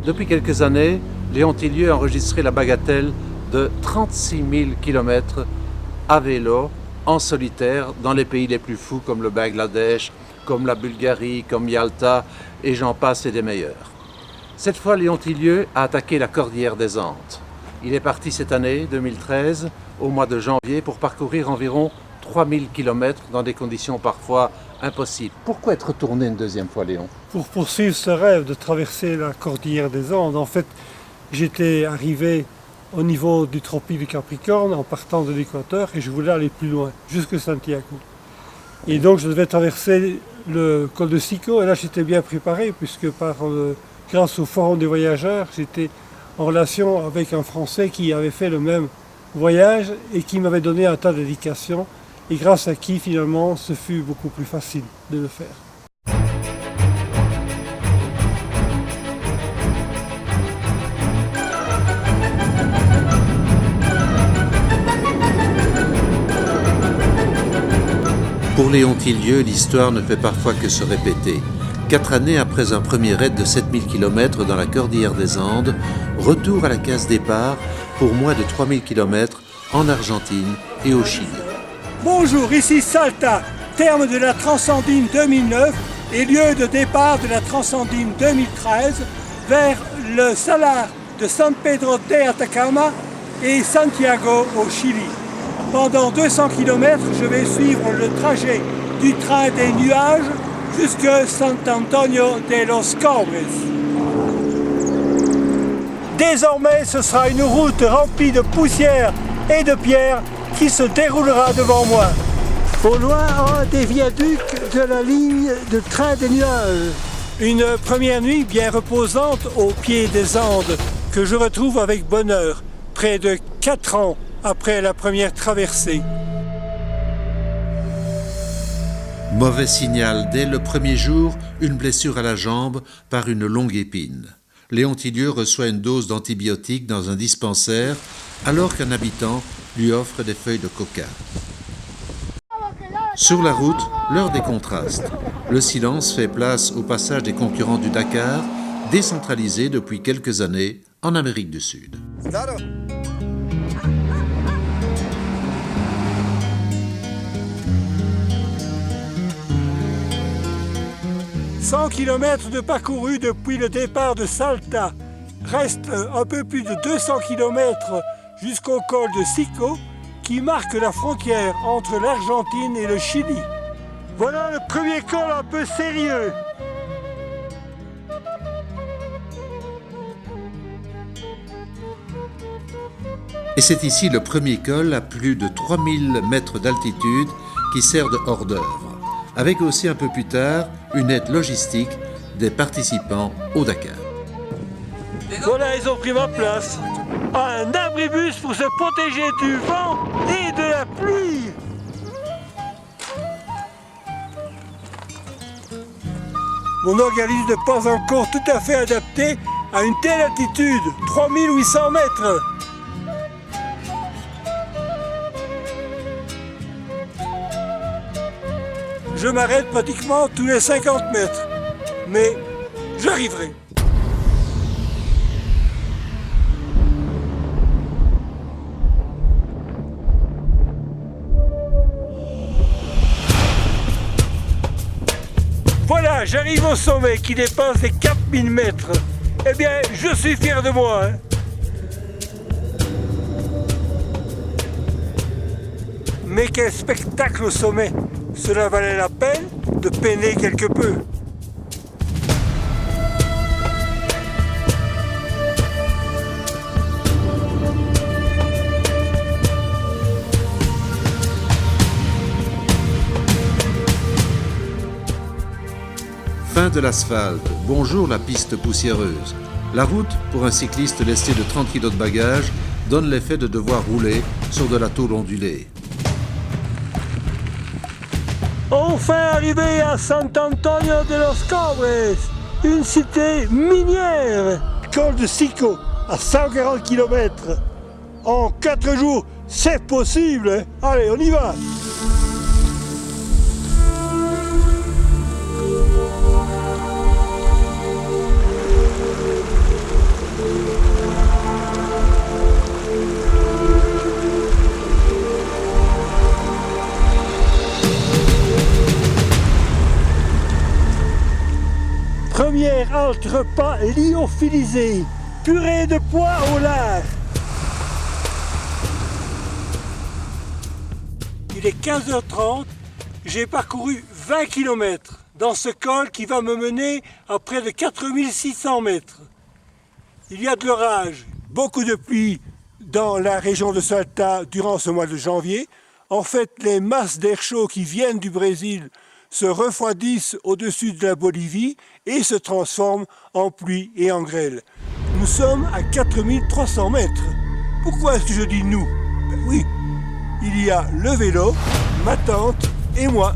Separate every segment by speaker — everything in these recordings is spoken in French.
Speaker 1: Depuis quelques années, Léon Tillieux a enregistré la bagatelle de 36 000 km à vélo, en solitaire, dans les pays les plus fous comme le Bangladesh, comme la Bulgarie, comme Yalta, et j'en passe et des meilleurs. Cette fois, Léon Tillieux a attaqué la Cordillère des Andes. Il est parti cette année, 2013, au mois de janvier, pour parcourir environ 3000 km dans des conditions parfois impossibles. Pourquoi être retourné une deuxième fois, Léon?
Speaker 2: Pour poursuivre ce rêve de traverser la Cordillère des Andes. En fait, j'étais arrivé au niveau du tropique du Capricorne en partant de l'équateur et je voulais aller plus loin, jusque Santiago. Et donc je devais traverser le col de Sico et là j'étais bien préparé puisque grâce au Forum des voyageurs, j'étais en relation avec un Français qui avait fait le même voyage et qui m'avait donné un tas d'indications et grâce à qui finalement ce fut beaucoup plus facile de le faire.
Speaker 1: Pour Léon Tillieux, l'histoire ne fait parfois que se répéter. 4 années après un premier raid de 7000 km dans la Cordillère des Andes, retour à la case départ pour moins de 3000 km en Argentine et au Chili.
Speaker 2: Bonjour, ici Salta, terme de la Transandine 2009 et lieu de départ de la Transandine 2013 vers le salar de San Pedro de Atacama et Santiago au Chili. Pendant 200 km, je vais suivre le trajet du train des nuages jusqu'à Sant Antonio de los Cobres. Désormais, ce sera une route remplie de poussière et de pierres qui se déroulera devant moi. Au loin, un des viaducs de la ligne de train des nuages. Une première nuit bien reposante au pied des Andes que je retrouve avec bonheur, près de 4 ans après la première traversée.
Speaker 1: Mauvais signal, dès le premier jour, une blessure à la jambe par une longue épine. Léon Tillieux reçoit une dose d'antibiotiques dans un dispensaire alors qu'un habitant lui offre des feuilles de coca. Sur la route, l'heure des contrastes. Le silence fait place au passage des concurrents du Dakar, décentralisés depuis quelques années en Amérique du Sud.
Speaker 2: 100 km de parcouru depuis le départ de Salta. Reste un peu plus de 200 km jusqu'au col de Sico qui marque la frontière entre l'Argentine et le Chili. Voilà le premier col un peu sérieux.
Speaker 1: Et c'est ici le premier col à plus de 3000 mètres d'altitude qui sert de hors d'œuvre, avec aussi un peu plus tard une aide logistique des participants au Dakar.
Speaker 2: Voilà, ils ont pris ma place. Un abribus pour se protéger du vent et de la pluie. Mon organisme n'est pas encore tout à fait adapté à une telle altitude, 3800 mètres. Je m'arrête pratiquement tous les 50 mètres, mais j'arriverai. Voilà, j'arrive au sommet qui dépasse les 4000 mètres. Eh bien, je suis fier de moi. Mais quel spectacle au sommet! Cela valait la peine de peiner quelque peu.
Speaker 1: Fin de l'asphalte, bonjour la piste poussiéreuse. La route, pour un cycliste lesté de 30 kg de bagages, donne l'effet de devoir rouler sur de la tôle ondulée.
Speaker 2: Enfin arrivé à Sant Antonio de los Cobres, une cité minière. Col de Sico, à 140 km. En 4 jours, c'est possible. Allez, on y va. première halte repas lyophilisé, purée de pois au lard. Il est 15h30, j'ai parcouru 20 km dans ce col qui va me mener à près de 4600 mètres. Il y a de l'orage, beaucoup de pluie dans la région de Salta durant ce mois de janvier. En fait, les masses d'air chaud qui viennent du Brésil se refroidissent au-dessus de la Bolivie et se transforment en pluie et en grêle. Nous sommes à 4300 mètres. Pourquoi est-ce que je dis nous? Ben oui, il y a le vélo, ma tante et moi.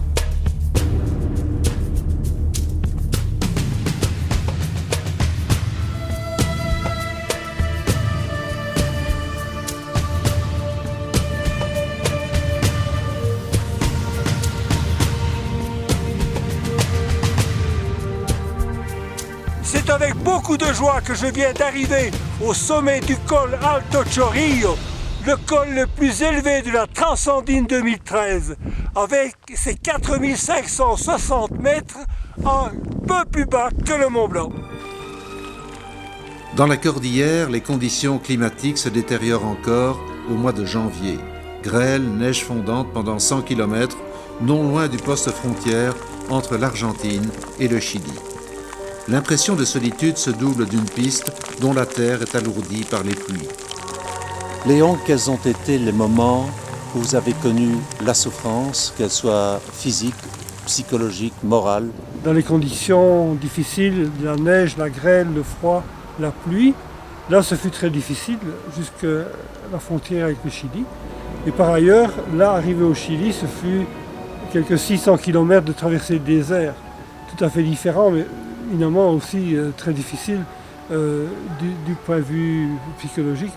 Speaker 2: C'est avec beaucoup de joie que je viens d'arriver au sommet du col Alto Chorrillo, le col le plus élevé de la Transandine 2013, avec ses 4560 mètres, un peu plus bas que le Mont Blanc.
Speaker 1: Dans la cordillère, les conditions climatiques se détériorent encore au mois de janvier. Grêle, neige fondante pendant 100 km, non loin du poste frontière entre l'Argentine et le Chili. L'impression de solitude se double d'une piste dont la terre est alourdie par les pluies.
Speaker 3: Léon, quels ont été les moments où vous avez connu la souffrance, qu'elle soit physique, psychologique, morale?
Speaker 2: Dans les conditions difficiles, la neige, la grêle, le froid, la pluie, là ce fut très difficile jusqu'à la frontière avec le Chili. Et par ailleurs, là, arrivé au Chili, ce fut quelques 600 km de traversée de désert, tout à fait différent, mais évidemment aussi très difficile du point de vue psychologique,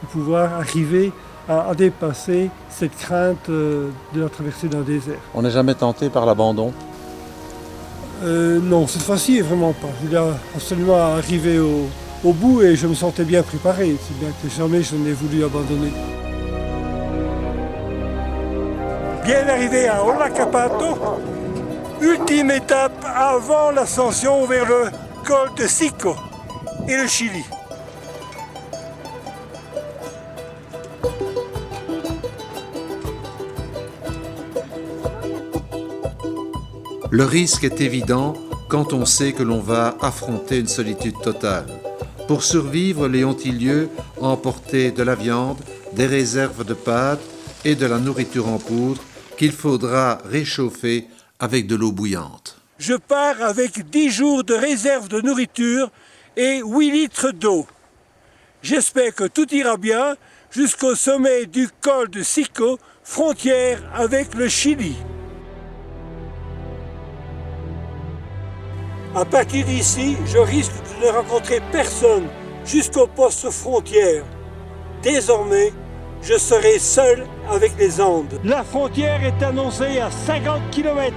Speaker 2: de pouvoir arriver à dépasser cette crainte de la traversée d'un désert.
Speaker 3: On n'est jamais tenté par l'abandon?
Speaker 2: Non, cette fois-ci, vraiment pas. Je voulais absolument arriver au bout et je me sentais bien préparé. C'est bien que jamais je n'ai voulu abandonner. Bien arrivé à Olacapato, ultime étape avant l'ascension vers le col de Sico et le Chili.
Speaker 1: Le risque est évident quand on sait que l'on va affronter une solitude totale. Pour survivre, Léon Tillieux a emporté de la viande, des réserves de pâtes et de la nourriture en poudre qu'il faudra réchauffer avec de l'eau bouillante.
Speaker 2: Je pars avec 10 jours de réserve de nourriture et 8 litres d'eau. J'espère que tout ira bien jusqu'au sommet du col de Sico, frontière avec le Chili. À partir d'ici, je risque de ne rencontrer personne jusqu'au poste frontière. Désormais, je serai seul avec les Andes. La frontière est annoncée à 50 km.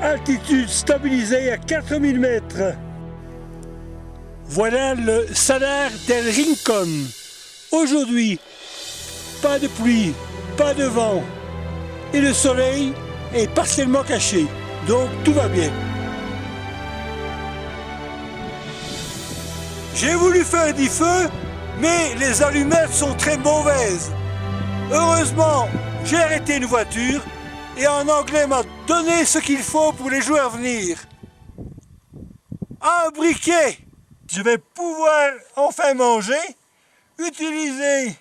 Speaker 2: Altitude stabilisée à 4000 mètres. Voilà le Salar del Rincón. Aujourd'hui, pas de pluie, pas de vent. Et le soleil est partiellement caché. Donc tout va bien. J'ai voulu faire du feu, mais les allumettes sont très mauvaises. Heureusement, j'ai arrêté une voiture et un Anglais m'a donné ce qu'il faut pour les jours à venir. Un briquet. Je vais pouvoir enfin manger, utiliser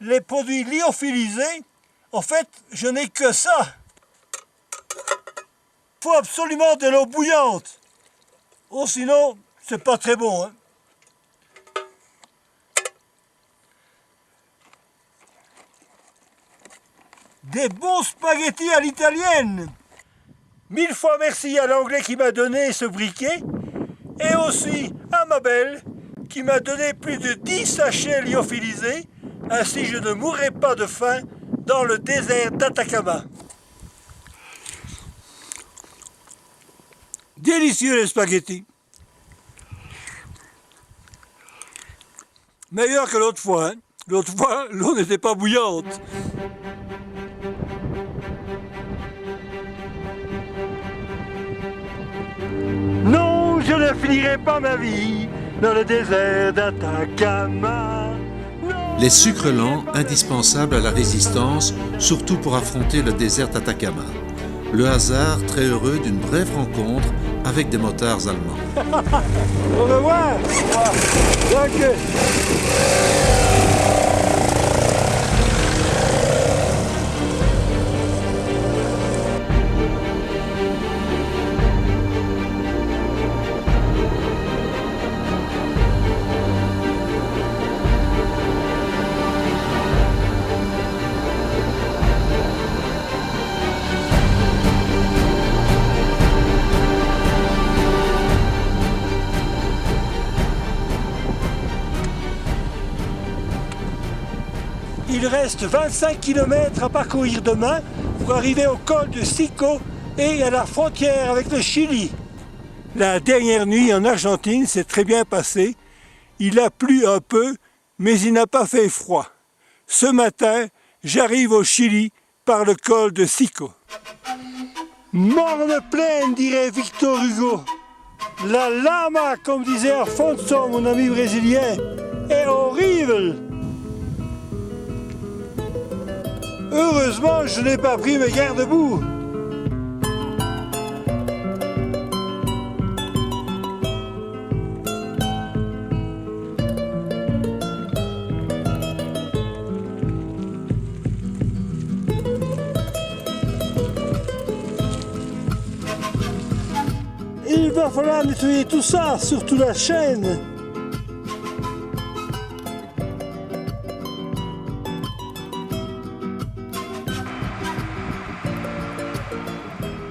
Speaker 2: les produits lyophilisés. En fait, je n'ai que ça. Il faut absolument de l'eau bouillante. Oh, sinon, c'est pas très bon, hein. Des bons spaghettis à l'italienne. 1000 fois merci à l'Anglais qui m'a donné ce briquet et aussi à ma belle qui m'a donné plus de 10 sachets lyophilisés, ainsi je ne mourrai pas de faim dans le désert d'Atacama. Délicieux les spaghettis. Meilleur que l'autre fois, hein. L'autre fois, l'eau n'était pas bouillante. Non, je ne ne finirai pas ma vie dans le désert d'Atacama.
Speaker 3: Les sucres lents, indispensables à la résistance, surtout pour affronter le désert d'Atacama. Le hasard très heureux d'une brève rencontre avec des motards allemands.
Speaker 2: Au revoir. Danke. Il reste 25 km à parcourir demain pour arriver au col de Sico et à la frontière avec le Chili. La dernière nuit en Argentine s'est très bien passée. Il a plu un peu, mais il n'a pas fait froid. Ce matin, j'arrive au Chili par le col de Sico. Morne plaine, dirait Victor Hugo. La lama, comme disait Afonso, mon ami brésilien, est horrible. Heureusement, je n'ai pas pris mes garde-boue. Il va falloir nettoyer tout ça, surtout la chaîne.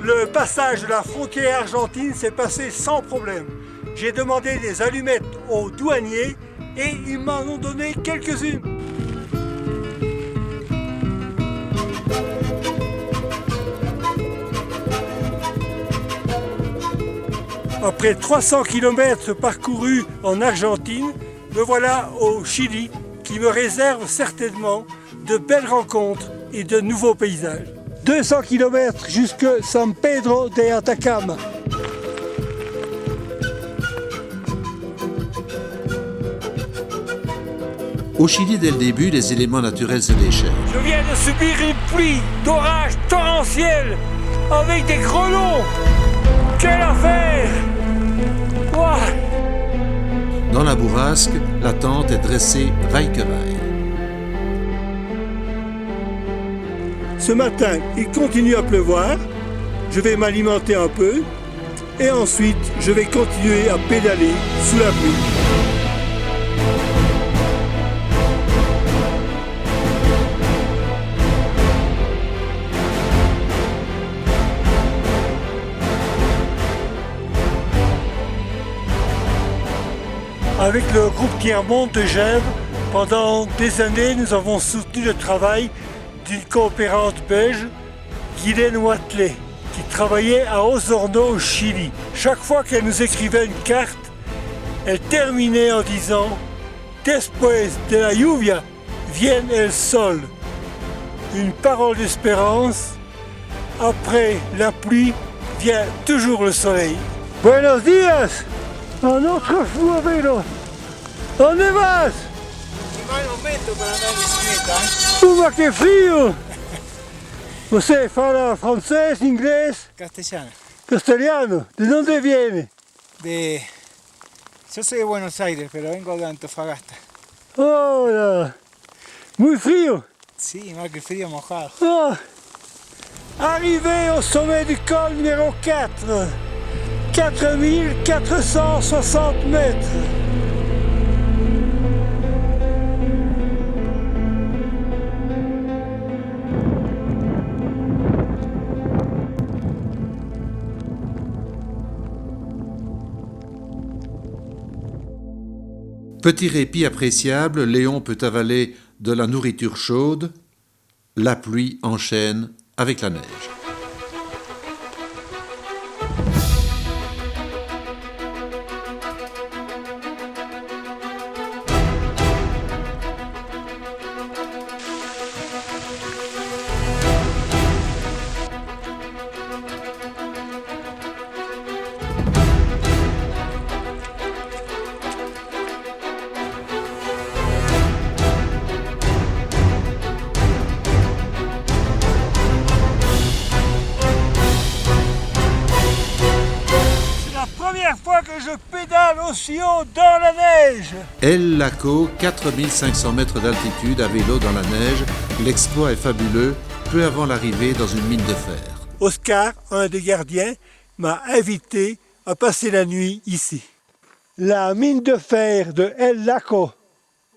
Speaker 2: Le passage de la frontière argentine s'est passé sans problème. J'ai demandé des allumettes aux douaniers et ils m'en ont donné quelques-unes. Après 300 km parcourus en Argentine, me voilà au Chili qui me réserve certainement de belles rencontres et de nouveaux paysages. 200 km jusque San Pedro de Atacama.
Speaker 3: Au Chili, dès le début, les éléments naturels se déchaînent.
Speaker 2: Je viens de subir une pluie d'orage torrentiel avec des grenons. Quelle affaire! Wow.
Speaker 3: Dans la bourrasque, la tente est dressée vaille que vaille.
Speaker 2: Ce matin, il continue à pleuvoir. Je vais m'alimenter un peu et ensuite je vais continuer à pédaler sous la pluie. Avec le groupe Tiers-Monde de Gèvres, pendant des années, nous avons soutenu le travail d'une coopérante belge, Guylaine Watley, qui travaillait à Osorno au Chili. Chaque fois qu'elle nous écrivait une carte, elle terminait en disant « Después de la lluvia, viene el sol ». Une parole d'espérance. Après la pluie, vient toujours le soleil. Buenos días! Un autre fou à vélo. ¿Dónde vas?
Speaker 4: No hay momento para andar en bicicleta,
Speaker 2: ¡Uva, qué frío! ¿Você fala francés, inglés,
Speaker 4: Castellana.
Speaker 2: castellano? ¿De dónde viene?
Speaker 4: Yo soy de Buenos Aires, pero vengo de Antofagasta.
Speaker 2: Hola. Muy frío.
Speaker 4: Sí, más que frío, mojado.
Speaker 2: Oh. Arrivé au sommet du col numéro 4. 4460 mètres.
Speaker 3: Petit répit appréciable, Léon peut avaler de la nourriture chaude. La pluie enchaîne avec la neige.
Speaker 2: que je pédale aussi haut dans la neige.
Speaker 3: El Laco, 4500 mètres d'altitude à vélo dans la neige. L'exploit est fabuleux, peu avant l'arrivée dans une mine de fer.
Speaker 2: Oscar, un des gardiens, m'a invité à passer la nuit ici. La mine de fer de El Laco,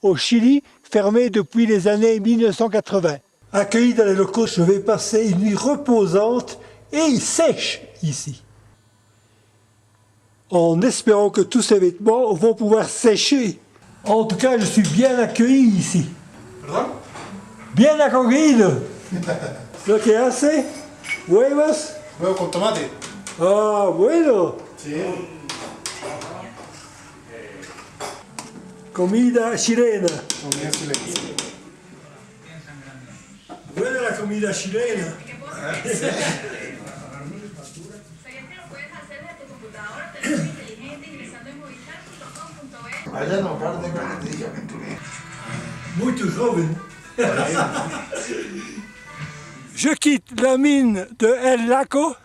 Speaker 2: au Chili, fermée depuis les années 1980. Accueilli dans les locaux, je vais passer une nuit reposante et sèche ici. En espérant que tous ces vêtements vont pouvoir sécher. En tout cas, je suis bien accueilli ici.
Speaker 5: ¿Perdón?
Speaker 2: Bien accueilli. Lo que hace, huevos.
Speaker 5: Huevo con tomate.
Speaker 2: Ah, bueno.
Speaker 5: Sí.
Speaker 2: Comida chilena.
Speaker 5: Comida chilena.
Speaker 2: Buena la comida chilena.
Speaker 5: Allá no, claro, de carretilla.
Speaker 2: Muito joven. Je quitte la mine de El Laco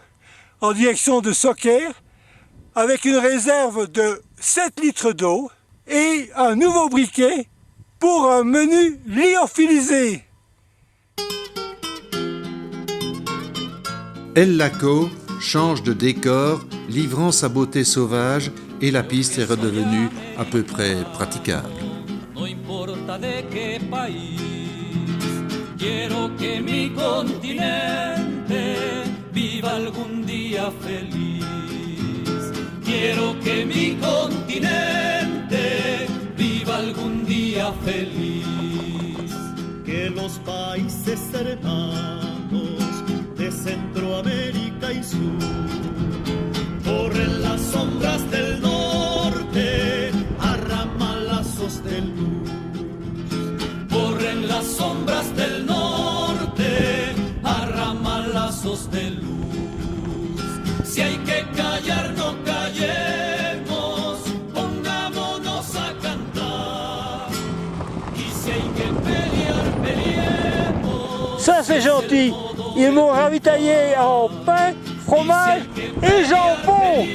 Speaker 2: en direction de Soquer avec une réserve de 7 litres d'eau et un nouveau briquet pour un menu lyophilisé.
Speaker 3: El Laco change de décor, livrant sa beauté sauvage, et la piste est redevenue à peu près praticable.
Speaker 6: No importa de qué país, quiero que mi continente viva algún día feliz. Quiero que mi continente viva algún día feliz.
Speaker 7: Que los países hermanos de Centroamérica y Sur corren las sombras del norte a ramalazos de luz.
Speaker 6: Corren las sombras del norte a ramalazos de luz. Si hay que callar, no callemos, pongámonos a cantar. Y si hay que pelear, peleemos.
Speaker 2: Ça c'est gentil. Ils m'ont ravitaillé en pain, fromage et jambon.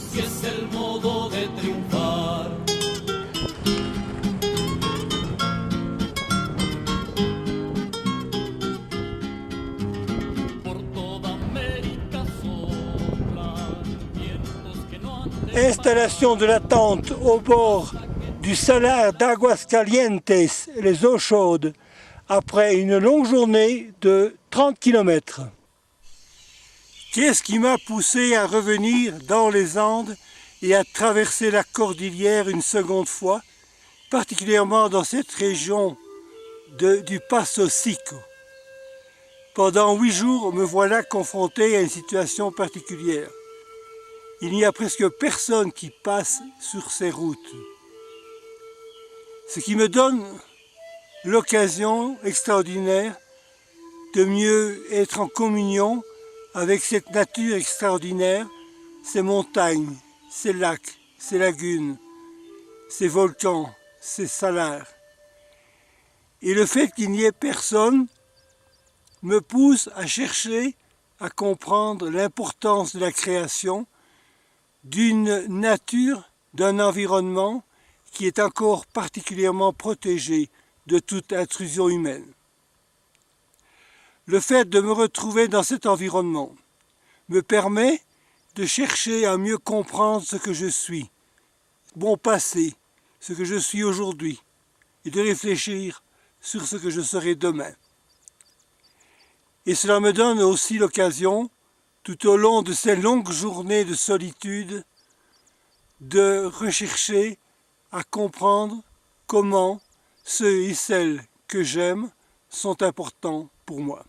Speaker 6: Si es el modo de triunfar. Por toda América soplan vientos que no han de
Speaker 2: Installation de la tente au bord du salar d'Aguascalientes, les eaux chaudes, après une longue journée de 30 km. Qu'est-ce qui m'a poussé à revenir dans les Andes et à traverser la cordillère une seconde fois, particulièrement dans cette région du Paso Seco. Pendant 8 jours, me voilà confronté à une situation particulière. Il n'y a presque personne qui passe sur ces routes. Ce qui me donne l'occasion extraordinaire de mieux être en communion avec cette nature extraordinaire, ces montagnes, ces lacs, ces lagunes, ces volcans, ces salars. Et le fait qu'il n'y ait personne me pousse à chercher à comprendre l'importance de la création, d'une nature, d'un environnement qui est encore particulièrement protégé de toute intrusion humaine. Le fait de me retrouver dans cet environnement me permet de chercher à mieux comprendre ce que je suis, mon passé, ce que je suis aujourd'hui, et de réfléchir sur ce que je serai demain. Et cela me donne aussi l'occasion, tout au long de ces longues journées de solitude, de rechercher à comprendre comment ceux et celles que j'aime sont importants pour moi.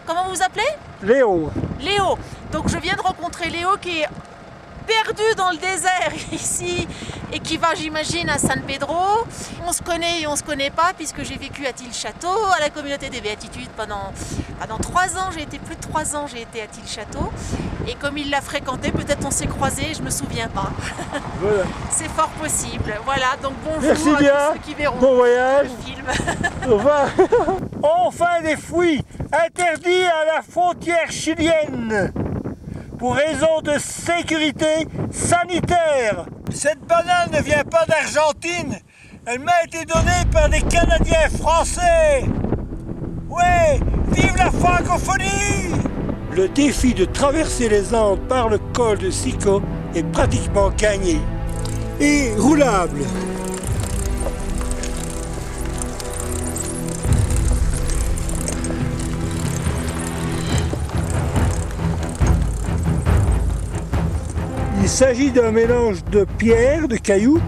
Speaker 8: Comment vous vous appelez?
Speaker 2: Léon,
Speaker 8: Léo. Donc je viens de rencontrer Léo qui est perdu dans le désert ici et qui va, j'imagine, à San Pedro. On se connaît et on se connaît pas puisque j'ai vécu à Tille-Château, à la communauté des Béatitudes pendant 3 ans. J'ai été plus de 3 ans, j'ai été à Tille-Château. Et comme il l'a fréquenté, peut-être on s'est croisés, je me souviens pas.
Speaker 2: voilà.
Speaker 8: C'est fort possible. Voilà, donc bonjour
Speaker 2: Merci
Speaker 8: à
Speaker 2: bien,
Speaker 8: tous ceux qui verront
Speaker 2: bon voyage.
Speaker 8: le film.
Speaker 2: Au revoir. Enfin des fouilles, interdits à la frontière chilienne. pour raison de sécurité sanitaire. Cette banane ne vient pas d'Argentine. Elle m'a été donnée par des Canadiens français. Ouais, vive la francophonie! Le défi de traverser les Andes par le col de Sico est pratiquement gagné. Et roulable. Il s'agit d'un mélange de pierres, de cailloux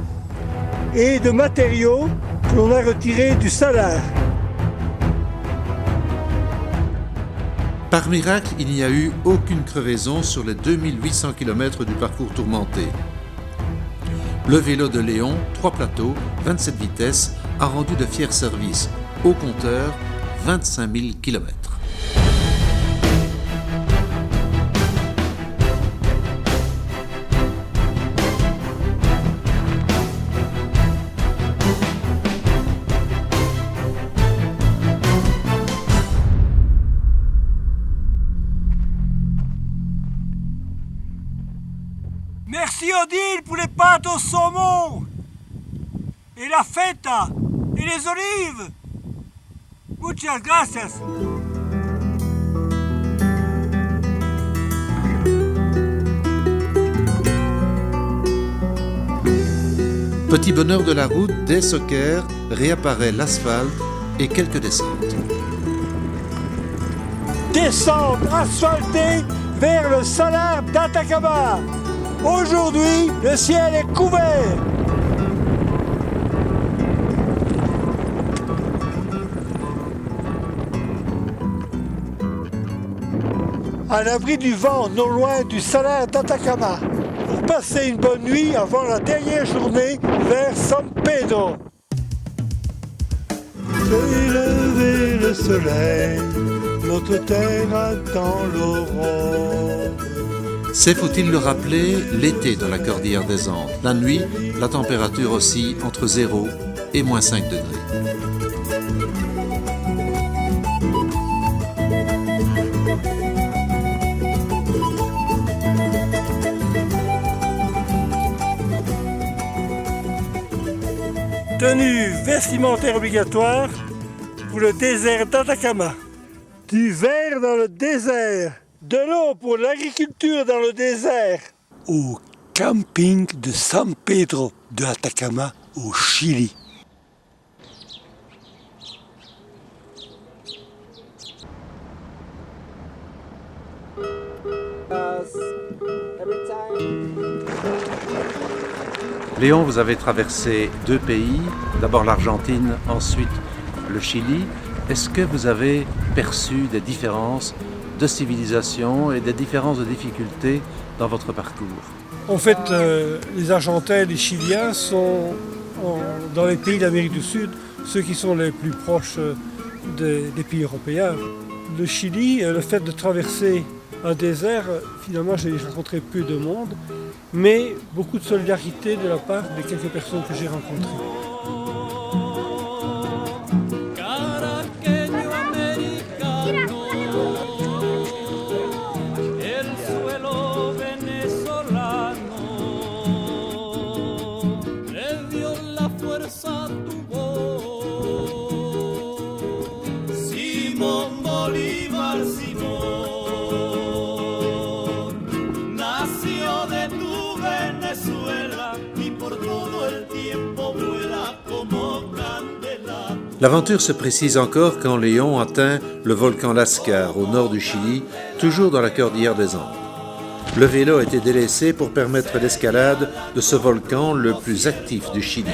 Speaker 2: et de matériaux que l'on a retirés du salar.
Speaker 3: Par miracle, il n'y a eu aucune crevaison sur les 2800 km du parcours tourmenté. Le vélo de Léon, 3 plateaux, 27 vitesses, a rendu de fiers services. Au compteur, 25 000 km.
Speaker 2: Merci Odile pour les pâtes au saumon et la feta et les olives. Muchas gracias.
Speaker 3: Petit bonheur de la route, dès Soker, réapparaît l'asphalte et quelques descentes.
Speaker 2: Descente asphaltée vers le salar d'Atacama. Aujourd'hui, le ciel est couvert. À l'abri du vent, non loin du salar d'Atacama, pour passer une bonne nuit avant la dernière journée vers San Pedro. Fait lever le soleil, notre terre attend l'aurore.
Speaker 3: C'est, faut-il le rappeler, l'été dans la cordillère des Andes. La nuit, la température oscille entre 0 et moins 5 degrés.
Speaker 2: Tenue vestimentaire obligatoire pour le désert d'Atacama. Du verre dans le désert. De l'eau pour l'agriculture dans le désert. Au camping de San Pedro de Atacama au Chili.
Speaker 1: Léon, vous avez traversé 2 pays, d'abord l'Argentine, ensuite le Chili. Est-ce que vous avez perçu des différences de civilisation et des différences de difficultés dans votre parcours?
Speaker 2: En fait, les Argentins et les Chiliens sont, dans les pays d'Amérique du Sud, ceux qui sont les plus proches des pays européens. Le Chili, le fait de traverser un désert, finalement, j'ai rencontré peu de monde, mais beaucoup de solidarité de la part des quelques personnes que j'ai rencontrées.
Speaker 3: L'aventure se précise encore quand Léon atteint le volcan Lascar, au nord du Chili, toujours dans la cordillère des Andes. Le vélo a été délaissé pour permettre l'escalade de ce volcan le plus actif du Chili.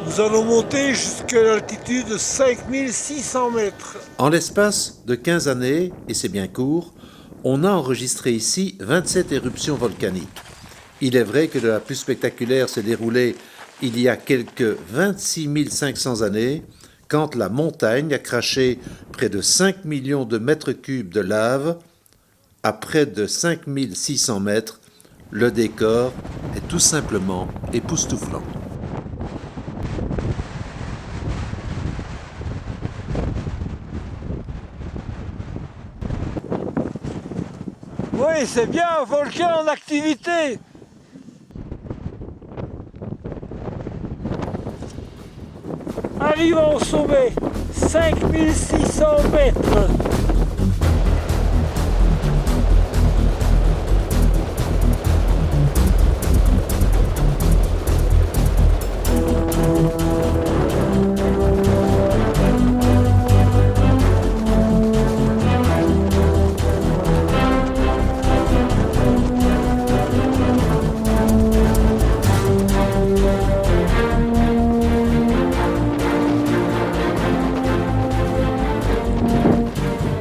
Speaker 2: Nous allons monter jusqu'à l'altitude de 5600 mètres.
Speaker 3: En l'espace de 15 années, et c'est bien court, on a enregistré ici 27 éruptions volcaniques. Il est vrai que la plus spectaculaire s'est déroulée il y a quelques 26 500 années, quand la montagne a craché près de 5 millions de mètres cubes de lave. À près de 5600 mètres, le décor est tout simplement époustouflant.
Speaker 2: Oui, c'est bien, un volcan en activité. Arrivons au sommet, 5600 mètres.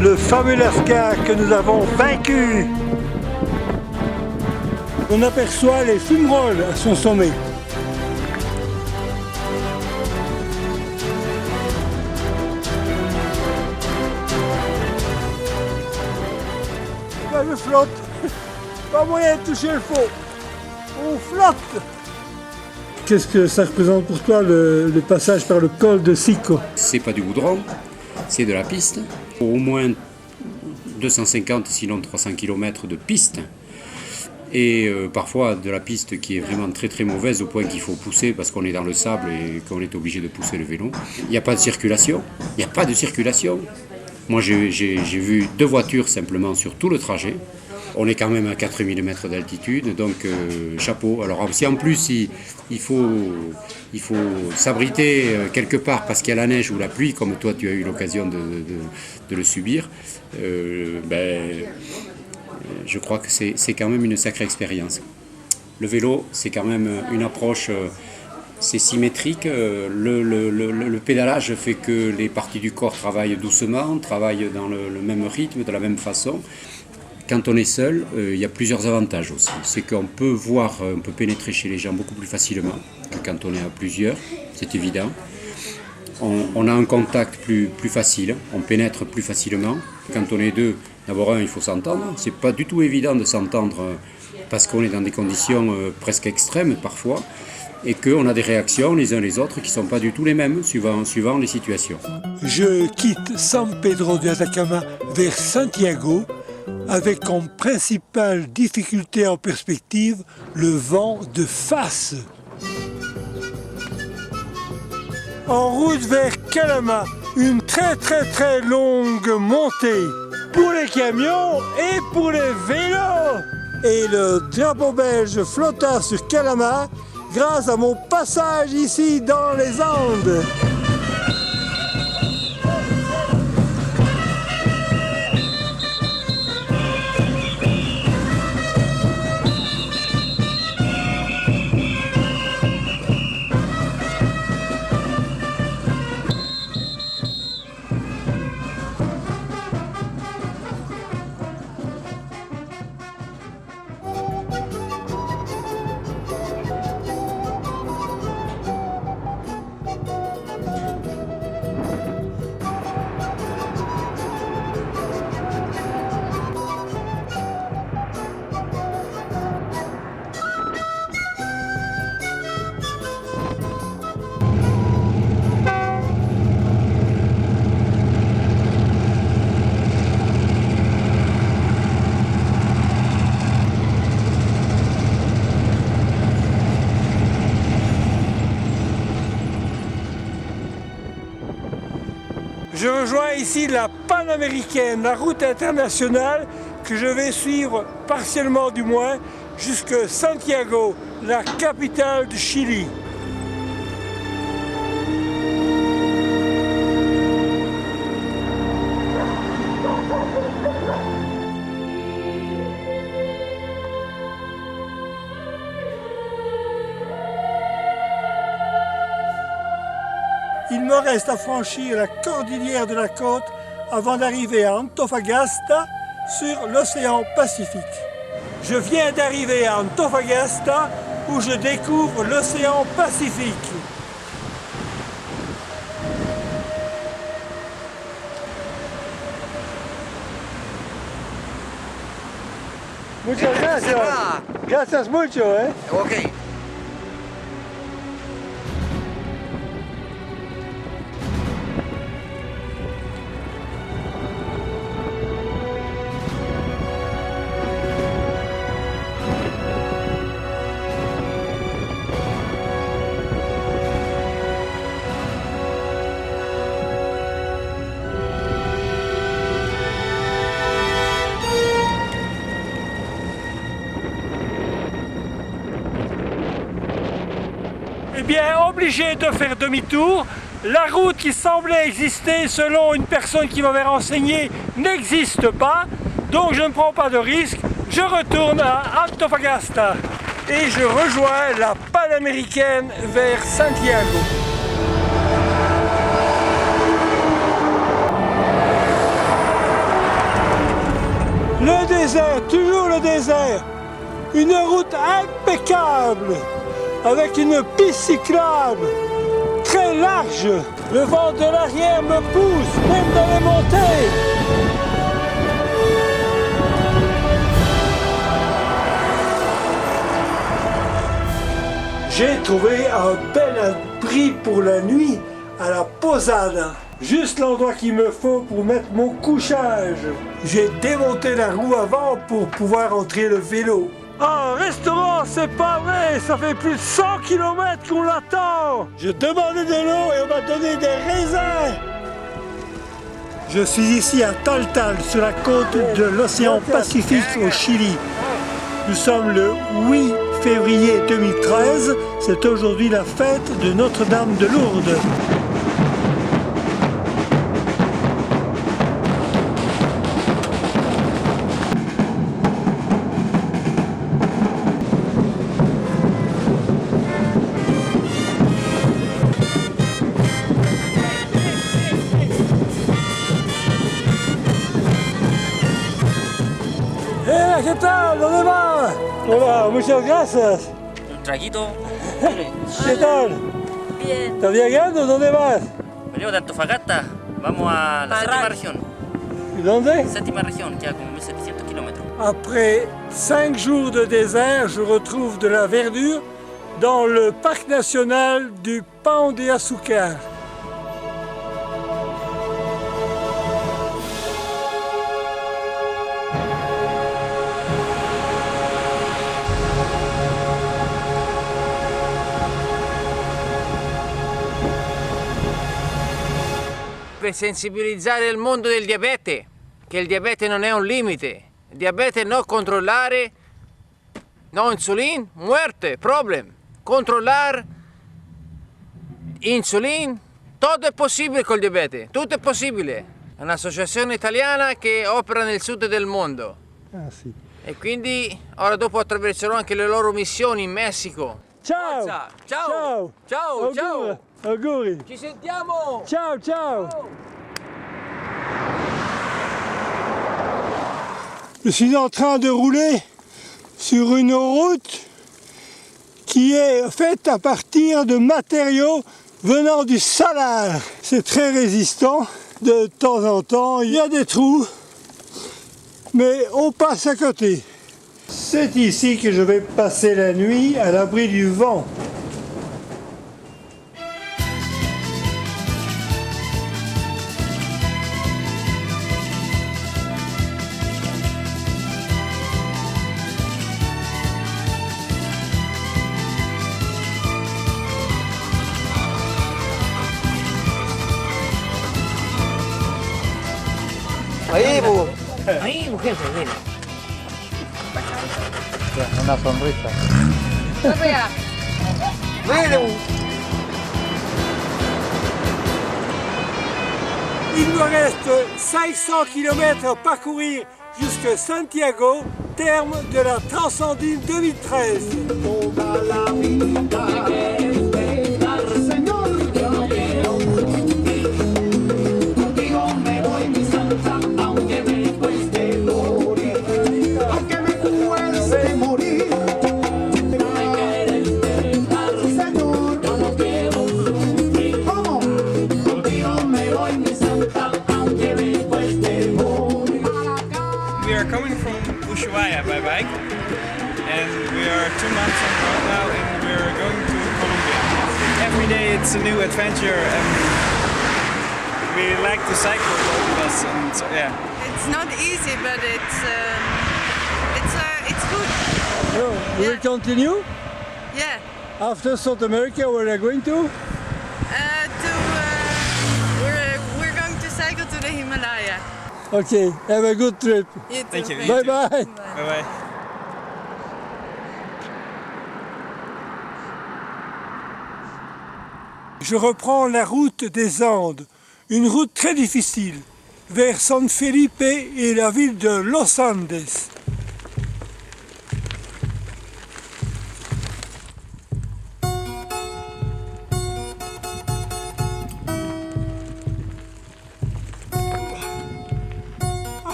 Speaker 2: Le fameux Lascar que nous avons vaincu. On aperçoit les fumerolles à son sommet. Ben, je flotte. Pas moyen de toucher le fond. On flotte. Qu'est-ce que ça représente pour toi le passage par le col de Sico?
Speaker 9: C'est pas du goudron, c'est de la piste. Au moins 250, sinon 300 km de piste. Et parfois de la piste qui est vraiment très très mauvaise au point qu'il faut pousser parce qu'on est dans le sable et qu'on est obligé de pousser le vélo. Il n'y a pas de circulation. Il n'y a pas de circulation. Moi j'ai vu 2 voitures simplement sur tout le trajet. On est quand même à 4000 mètres d'altitude, donc chapeau. Alors si en plus il faut s'abriter quelque part parce qu'il y a la neige ou la pluie, comme toi tu as eu l'occasion de le subir, je crois que c'est quand même une sacrée expérience. Le vélo, c'est quand même une approche, c'est symétrique. Le pédalage fait que les parties du corps travaillent doucement, travaillent dans le même rythme, de la même façon. Quand on est seul, il y a plusieurs avantages aussi. C'est qu'on peut on peut pénétrer chez les gens beaucoup plus facilement que quand on est à plusieurs, c'est évident. On a un contact plus facile, on pénètre plus facilement. Quand on est 2, d'abord il faut s'entendre. C'est pas du tout évident de s'entendre parce qu'on est dans des conditions presque extrêmes parfois et qu'on a des réactions les uns les autres qui ne sont pas du tout les mêmes suivant les situations.
Speaker 2: Je quitte San Pedro de Atacama vers Santiago avec comme principale difficulté en perspective le vent de face. En route vers Calama, une très longue montée pour les camions et pour les vélos. Et le drapeau belge flotta sur Calama grâce à mon passage ici dans les Andes. Je rejoins ici la panaméricaine, la route internationale que je vais suivre partiellement du moins jusque Santiago, la capitale du Chili. Il me reste à franchir la cordillère de la côte avant d'arriver à Antofagasta sur l'océan Pacifique. Je viens d'arriver à Antofagasta où je découvre l'océan Pacifique. Muchas gracias. Gracias mucho,
Speaker 4: Ok.
Speaker 2: eh bien obligé de faire demi-tour. La route qui semblait exister selon une personne qui m'avait renseigné n'existe pas, donc je ne prends pas de risque, je retourne à Antofagasta et je rejoins la Panaméricaine vers Santiago. Le désert, toujours le désert, une route impeccable, avec une piste cyclable, très large. Le vent de l'arrière me pousse, même dans les montées. J'ai trouvé un bel abri pour la nuit à la Posada. Juste l'endroit qu'il me faut pour mettre mon couchage. J'ai démonté la roue avant pour pouvoir entrer le vélo. Ah, un restaurant, c'est pas vrai, ça fait plus de 100 km qu'on l'attend. Je demandais de l'eau et on m'a donné des raisins. Je suis ici à Taltal, sur la côte de l'océan Pacifique au Chili. Nous sommes le 8 février 2013, c'est aujourd'hui la fête de Notre-Dame de Lourdes. ¿Qué tal? ¿Dónde vas? Hola, muchas gracias.
Speaker 4: Un traguito.
Speaker 2: ¿Qué tal?
Speaker 8: Bien.
Speaker 2: ¿Estás llegando? ¿Dónde vas?
Speaker 4: Venimos de Antofagasta. Vamos a la séptima región.
Speaker 2: ¿Y dónde?
Speaker 4: Séptima región, queda como 1700 kilómetros.
Speaker 2: Après 5 jours de désert, je retrouve de la verdure dans le parc national du Pão de Açúcar.
Speaker 10: Per sensibilizzare il mondo del diabete, che il diabete non è un limite. Il diabete non controllare, no insulin, muerte, problem. Controllare insulin, tutto è possibile col diabete, tutto è possibile. È un'associazione italiana che opera nel sud del mondo.
Speaker 2: Ah, sì.
Speaker 10: E quindi ora dopo attraverserò anche le loro missioni in Messico.
Speaker 2: Ciao!
Speaker 10: Forza, ciao!
Speaker 2: Ciao!
Speaker 10: Ciao, ciao!
Speaker 2: Auguri!
Speaker 10: Ci sentiamo!
Speaker 2: Ciao, ciao! Je suis en train de rouler sur une route qui est faite à partir de matériaux venant du Salar. C'est très résistant. De temps en temps, il y a des trous, mais on passe à côté. C'est ici que je vais passer la nuit à l'abri du vent.
Speaker 10: Ahí, mujer, ven.
Speaker 1: Una sonrisa.
Speaker 2: Il me reste 500 km à parcourir jusqu'à Santiago, terme de la Transandine 2013.
Speaker 11: We are coming from Ushuaia by bike, and we are 2 months on the road now, and we are going to Colombia. Every day it's a new adventure, and we like to cycle, both of us, and so, yeah.
Speaker 12: It's not easy, but it's good.
Speaker 2: So, we will continue?
Speaker 12: Yeah.
Speaker 2: After South America, where are you going to?
Speaker 12: We're going to cycle to the Himalaya.
Speaker 2: Okay, have a good trip.
Speaker 12: You too.
Speaker 11: Thank you.
Speaker 2: Bye bye.
Speaker 11: Bye. Bye-bye.
Speaker 2: Je reprends la route des Andes, une route très difficile, vers San Felipe et la ville de Los Andes.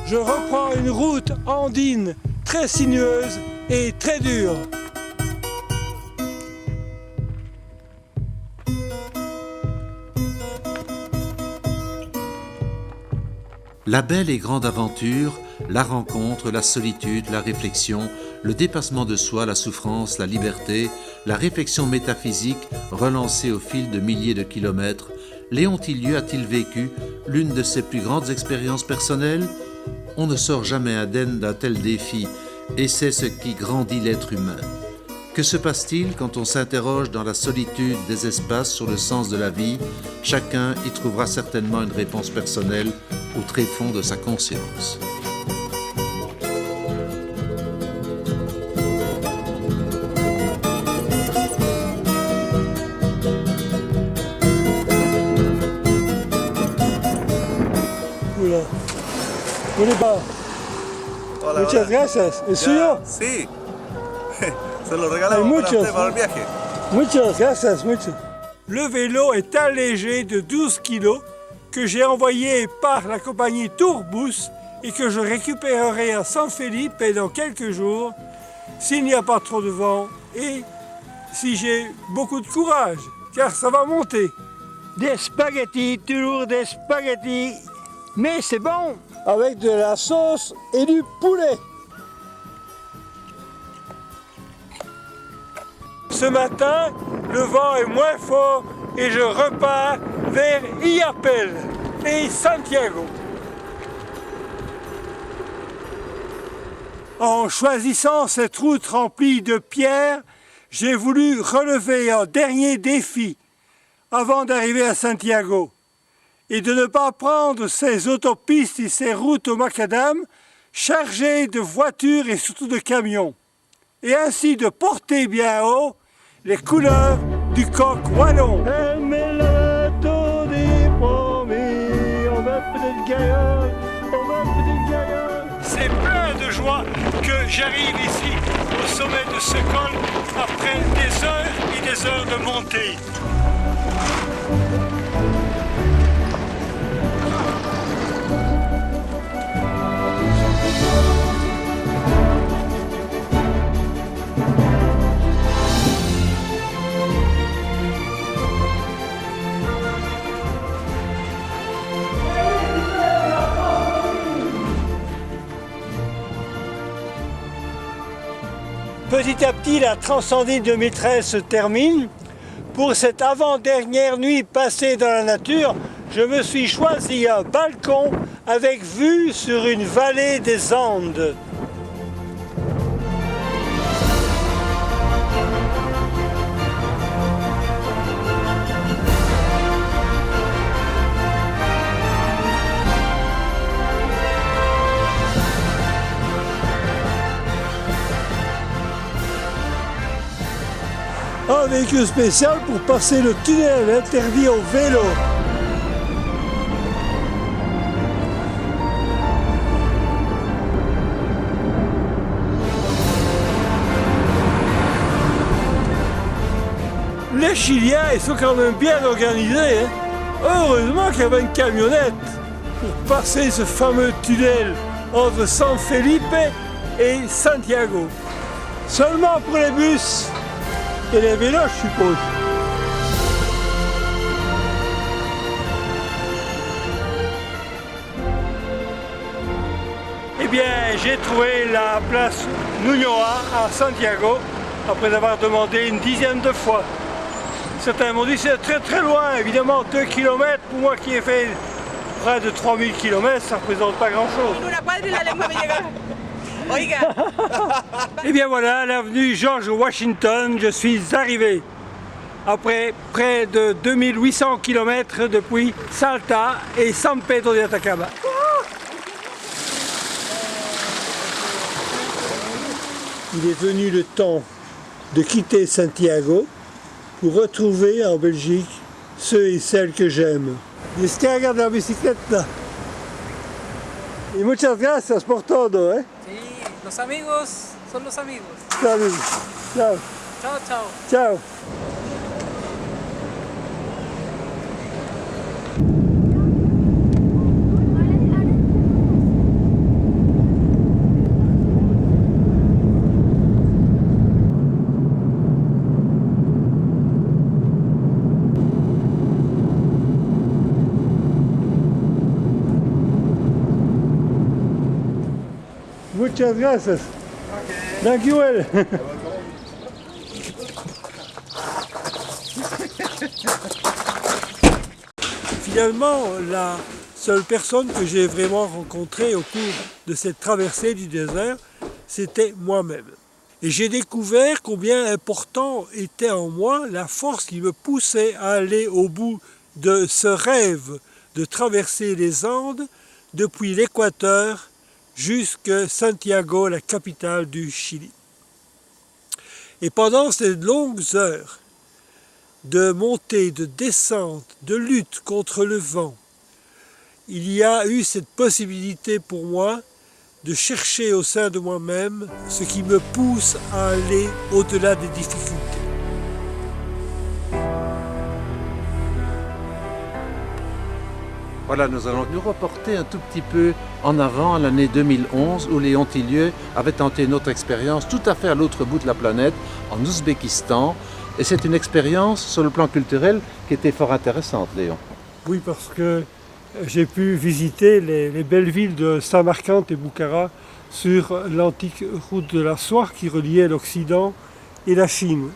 Speaker 2: Je reprends une route andine très sinueuse et très dure.
Speaker 3: La belle et grande aventure, la rencontre, la solitude, la réflexion, le dépassement de soi, la souffrance, la liberté, la réflexion métaphysique relancée au fil de milliers de kilomètres, Léon Tillieux a-t-il vécu l'une de ses plus grandes expériences personnelles ? On ne sort jamais indemne d'un tel défi, et c'est ce qui grandit l'être humain. Que se passe-t-il quand on s'interroge dans la solitude des espaces sur le sens de la vie ? Chacun y trouvera certainement une réponse personnelle au tréfonds de sa conscience.
Speaker 2: Oula. Hola.
Speaker 5: Hola,
Speaker 2: Muchas
Speaker 5: hola.
Speaker 2: gracias. ¿Es
Speaker 5: Ya,
Speaker 2: suyo?
Speaker 5: Sí. Se lo
Speaker 2: Hay
Speaker 5: regalamos para
Speaker 2: muchos.
Speaker 5: usted para el viaje.
Speaker 2: Muchas gracias, muchas. Le vélo est allégé de 12 kilos que j'ai envoyé par la compagnie Tourbus et que je récupérerai à San Felipe dans quelques jours s'il n'y a pas trop de vent et si j'ai beaucoup de courage, car ça va monter. Des spaghettis, toujours des spaghettis, mais c'est bon, avec de la sauce et du poulet. Ce matin, le vent est moins fort et je repars vers Illapel et Santiago. En choisissant cette route remplie de pierres, j'ai voulu relever un dernier défi avant d'arriver à Santiago et de ne pas prendre ces autopistes et ces routes au macadam chargées de voitures et surtout de camions, et ainsi de porter bien haut les couleurs du coq wallon. C'est plein de joie que j'arrive ici au sommet de ce col après des heures et des heures de montée. Petit à petit, la Transandine 2013 se termine. Pour cette avant-dernière nuit passée dans la nature, je me suis choisi un balcon avec vue sur une vallée des Andes. Un véhicule spécial pour passer le tunnel interdit au vélo. Les Chiliens, ils sont quand même bien organisés. Hein. Heureusement qu'il y avait une camionnette pour passer ce fameux tunnel entre San Felipe et Santiago. Seulement pour les bus. Et les vélos, je suppose. Eh bien, j'ai trouvé la place Nuñoa à Santiago, après avoir demandé une dizaine de fois. Certains m'ont dit que c'est très très loin, évidemment 2 km, pour moi qui ai fait près de 3000 km, ça ne représente pas grand chose. Et bien voilà, l'avenue George Washington, je suis arrivé. Après près de 2800 km depuis Salta et San Pedro de Atacama. Il est venu le temps de quitter Santiago pour retrouver en Belgique ceux et celles que j'aime. Descarga de la bicyclette là. Y muchas gracias por todo, ¿eh?
Speaker 6: Sí, los amigos son los amigos.
Speaker 2: Salut. Ciao.
Speaker 6: Chao, chao.
Speaker 2: Ciao. Muchas gracias. Thank you. Finalement, la seule personne que j'ai vraiment rencontrée au cours de cette traversée du désert, c'était moi-même. Et j'ai découvert combien important était en moi la force qui me poussait à aller au bout de ce rêve de traverser les Andes depuis l'Équateur jusqu'à Santiago, la capitale du Chili. Et pendant ces longues heures de montée, de descente, de lutte contre le vent, il y a eu cette possibilité pour moi de chercher au sein de moi-même ce qui me pousse à aller au-delà des difficultés.
Speaker 1: Voilà, nous allons nous reporter un tout petit peu en avant à l'année 2011 où Léon Tillieux avait tenté une autre expérience tout à fait à l'autre bout de la planète, en Ouzbékistan. Et c'est une expérience sur le plan culturel qui était fort intéressante, Léon.
Speaker 2: Oui, parce que j'ai pu visiter les belles villes de Samarcande et Boukhara sur l'antique route de la soie qui reliait l'Occident et la Chine.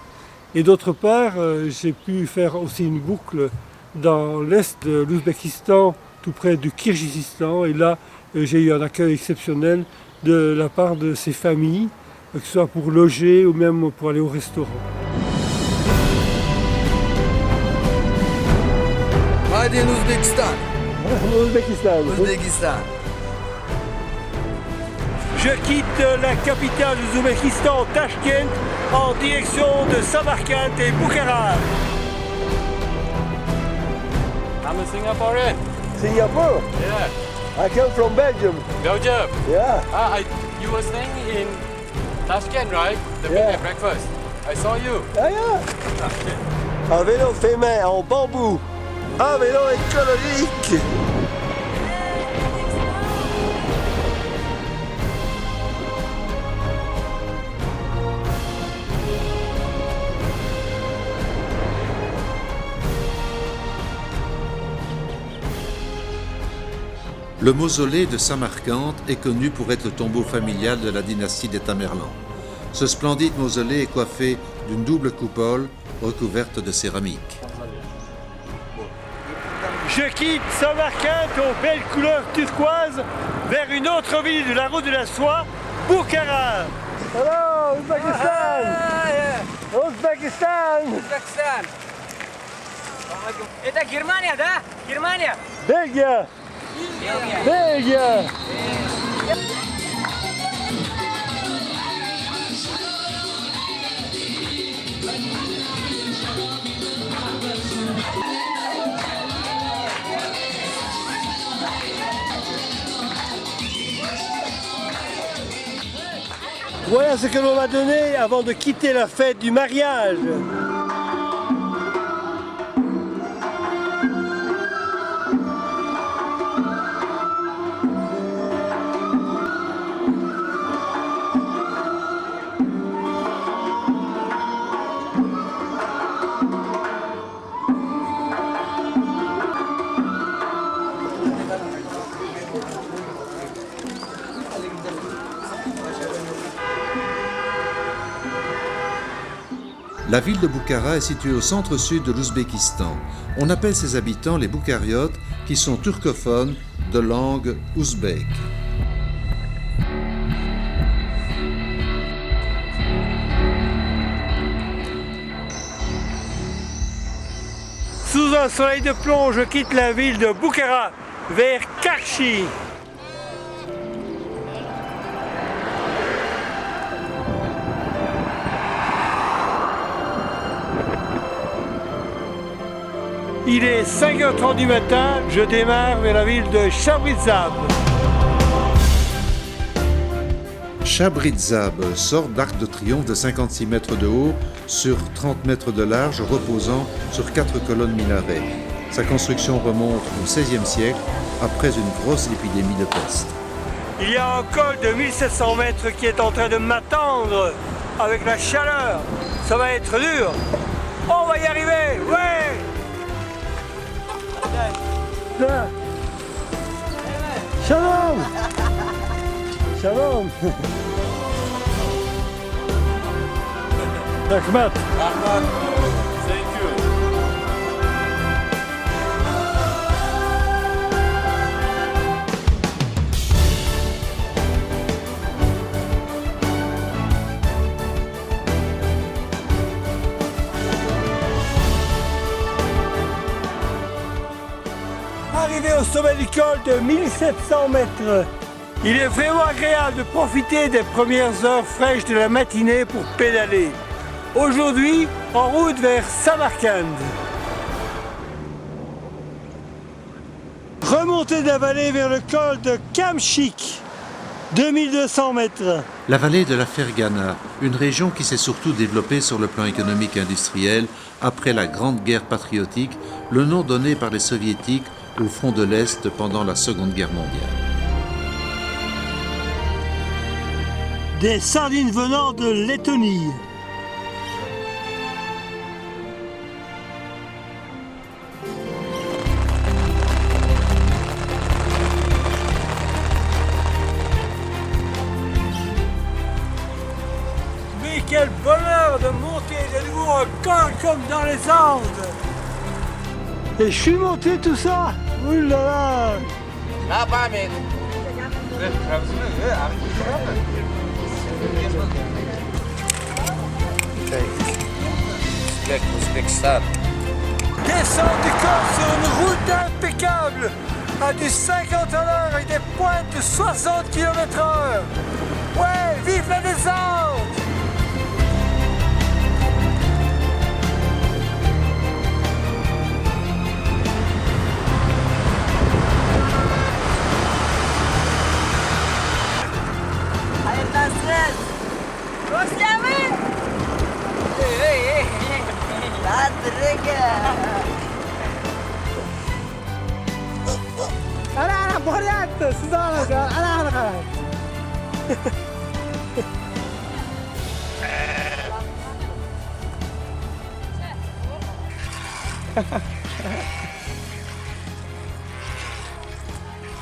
Speaker 2: Et d'autre part, j'ai pu faire aussi une boucle dans l'est de l'Ouzbékistan, tout près du Kirghizistan. Et là, j'ai eu un accueil exceptionnel de la part de ces familles, que ce soit pour loger ou même pour aller au restaurant.
Speaker 5: Haydi Ouzbékistan.
Speaker 2: Ouzbékistan. Je quitte la capitale de l'Ouzbékistan, Tashkent, en direction de Samarkand et Boukhara.
Speaker 13: I'm a Singaporean.
Speaker 2: Singapore?
Speaker 13: Yeah.
Speaker 2: I come from Belgium.
Speaker 13: Belgium.
Speaker 2: Yeah.
Speaker 13: You were staying in Tashkent, right? The
Speaker 2: Yeah.
Speaker 13: big breakfast. I saw you.
Speaker 2: Ah, yeah. Un vélo fait main en bambou. Un vélo écologique.
Speaker 3: Le mausolée de Samarcande est connu pour être le tombeau familial de la dynastie des Tamerlan. Ce splendide mausolée est coiffé d'une double coupole recouverte de céramique.
Speaker 2: Je quitte Samarkand aux belles couleurs turquoises vers une autre ville de la route de la soie, Boukhara. Hello, Uzbekistan! Uzbekistan!
Speaker 10: Uzbekistan. Это Германия, да? Германия.
Speaker 2: Belgia! Belgia! Voilà ce que l'on m'a donné avant de quitter la fête du mariage.
Speaker 3: La ville de Boukhara est située au centre-sud de l'Ouzbékistan. On appelle ses habitants les Boukhariotes, qui sont turcophones de langue ouzbèque.
Speaker 2: Sous un soleil de plomb, je quitte la ville de Boukhara vers Karchi. Il est 5h30 du matin, je démarre vers la ville de Chabrizab.
Speaker 3: Chabrizab, sorte d'arc de triomphe de 56 mètres de haut sur 30 mètres de large, reposant sur 4 colonnes minarets. Sa construction remonte au XVIe siècle, après une grosse épidémie de peste.
Speaker 2: Il y a un col de 1700 mètres qui est en train de m'attendre avec la chaleur. Ça va être dur. On va y arriver, ouais. Là. Shalom. Shalom. Ahmad. Arrivé au sommet du col de 1700 mètres, il est vraiment agréable de profiter des premières heures fraîches de la matinée pour pédaler. Aujourd'hui, en route vers Samarcande. Remontée de la vallée vers le col de Kamchik, 2200 mètres.
Speaker 3: La vallée de la Fergana, une région qui s'est surtout développée sur le plan économique et industriel après la Grande Guerre patriotique, le nom donné par les Soviétiques au front de l'Est pendant la Seconde Guerre mondiale.
Speaker 2: Des sardines venant de Lettonie. Mais quel bonheur de monter de nouveau un col comme dans les Andes. Et je suis monté tout ça. Oulala.
Speaker 10: Là, pas, mais...
Speaker 2: Descente du col sur une route impeccable à du 50 à l'heure avec des pointes de 60 km/h. Ouais, vive la descente! أنا بوريات سيدانك أنا خلاص.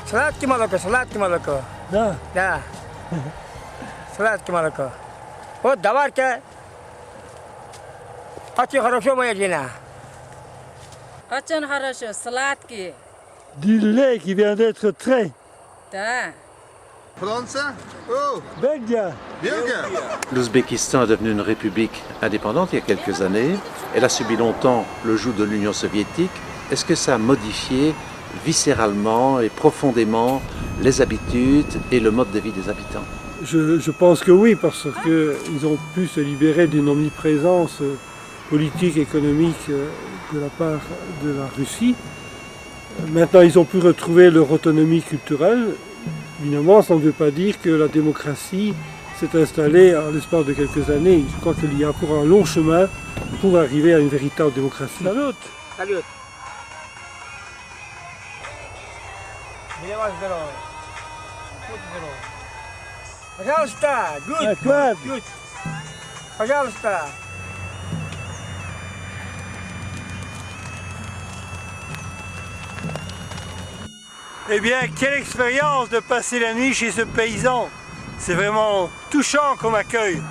Speaker 2: سلاتك مالك لا سلاتك مالك هو الدوار كه أتي خرشوا ما يجينا
Speaker 14: Очень хорошо, сладкие.
Speaker 2: Du lait qui vient d'être trait.
Speaker 14: Да.
Speaker 5: França? Oh!
Speaker 2: Belgia.
Speaker 1: L'Ouzbékistan est devenu une république indépendante il y a quelques années. Elle a subi longtemps le joug de l'Union soviétique. Est-ce que ça a modifié viscéralement et profondément les habitudes et le mode de vie des habitants?
Speaker 2: Je pense que oui, parce qu'ils ont pu se libérer d'une omniprésence politique, économique de la part de la Russie. Maintenant, ils ont pu retrouver leur autonomie culturelle. Évidemment, ça ne veut pas dire que la démocratie s'est installée en l'espace de quelques années. Je crois qu'il y a encore un long chemin pour arriver à une véritable démocratie. Salut!
Speaker 10: Salut! Пожалуйста, good. Пожалуйста.
Speaker 2: Eh bien, quelle expérience de passer la nuit chez ce paysan. C'est vraiment touchant comme accueil.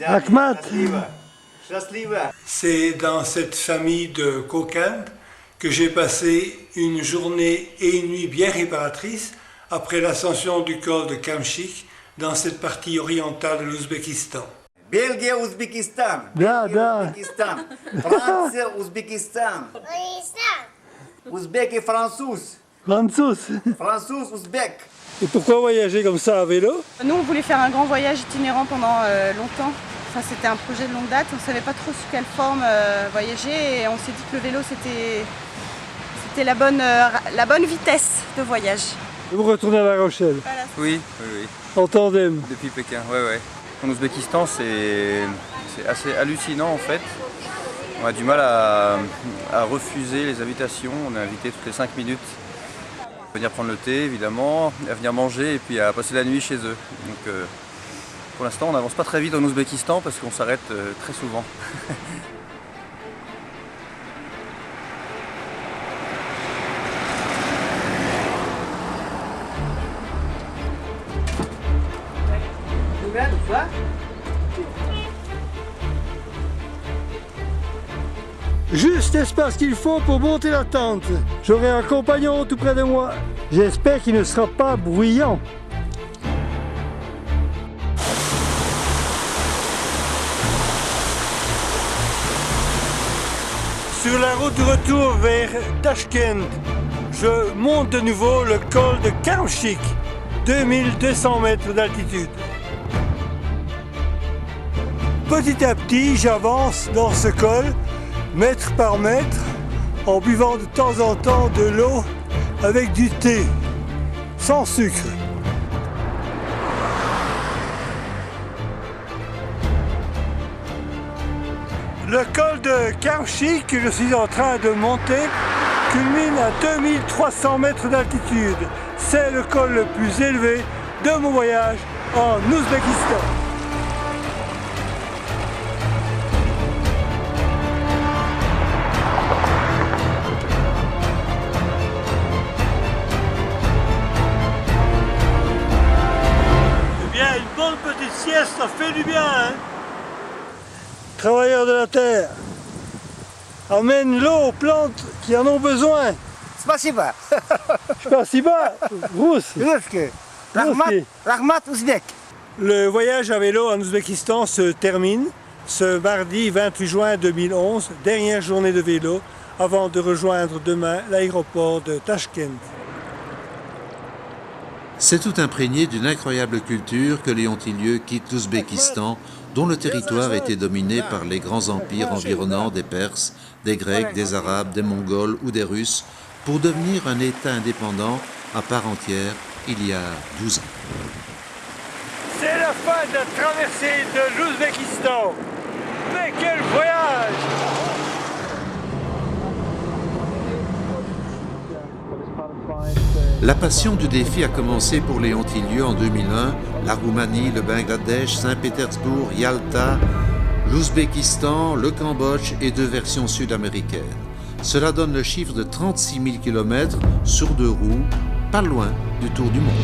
Speaker 2: Ahmad, c'est dans cette famille de coquins que j'ai passé une journée et une nuit bien réparatrices après l'ascension du col de Kamchik dans cette partie orientale de l'Ouzbékistan.
Speaker 4: Belgia, Ouzbékistan.
Speaker 2: Да.
Speaker 4: Ouzbékistan. Franция, Ouzbékistan. Ouzbek et François.
Speaker 2: François.
Speaker 4: François, Ouzbek.
Speaker 2: Et pourquoi voyager comme ça à vélo?
Speaker 12: Nous, on voulait faire un grand voyage itinérant pendant longtemps. Enfin, c'était un projet de longue date. On ne savait pas trop sous quelle forme voyager et on s'est dit que le vélo, c'était la bonne vitesse de voyage.
Speaker 2: Et vous retournez à La Rochelle?
Speaker 12: Voilà.
Speaker 15: Oui.
Speaker 2: En tandem?
Speaker 15: Depuis Pékin, ouais. En Ouzbékistan, c'est assez hallucinant en fait. On a du mal à refuser les invitations. On est invité toutes les 5 minutes. À venir prendre le thé évidemment, à venir manger et puis à passer la nuit chez eux. Donc pour l'instant on n'avance pas très vite en Ouzbékistan parce qu'on s'arrête très souvent.
Speaker 2: Juste l'espace qu'il faut pour monter la tente. J'aurai un compagnon tout près de moi. J'espère qu'il ne sera pas bruyant. Sur la route de retour vers Tashkent, je monte de nouveau le col de Karouchik, 2200 mètres d'altitude. Petit à petit, j'avance dans ce col, mètre par mètre, en buvant de temps en temps de l'eau avec du thé, sans sucre. Le col de Karouchik que je suis en train de monter culmine à 2300 mètres d'altitude. C'est le col le plus élevé de mon voyage en Ouzbékistan. Une bonne petite sieste, ça fait du bien, hein? Travailleurs de la terre, amène l'eau aux plantes qui en ont besoin.
Speaker 16: Спасибо.
Speaker 2: Spasiba, Russe.
Speaker 16: Русский. Rahmat Ouzbek.
Speaker 2: Le voyage à vélo en Ouzbékistan se termine ce mardi 28 juin 2011, dernière journée de vélo, avant de rejoindre demain l'aéroport de Tashkent.
Speaker 3: C'est tout imprégné d'une incroyable culture que Léon Tillieux quitte l'Ouzbékistan, dont le territoire était dominé par les grands empires environnants des Perses, des Grecs, des Arabes, des Mongols ou des Russes, pour devenir un État indépendant à part entière il y a 12 ans.
Speaker 2: C'est la fin de la traversée de l'Ouzbékistan. Mais quel voyage!
Speaker 3: La passion du défi a commencé pour Léon Tillieux en 2001, la Roumanie, le Bangladesh, Saint-Pétersbourg, Yalta, l'Ouzbékistan, le Cambodge et 2 versions sud-américaines. Cela donne le chiffre de 36 000 km sur 2 roues, pas loin du tour du monde.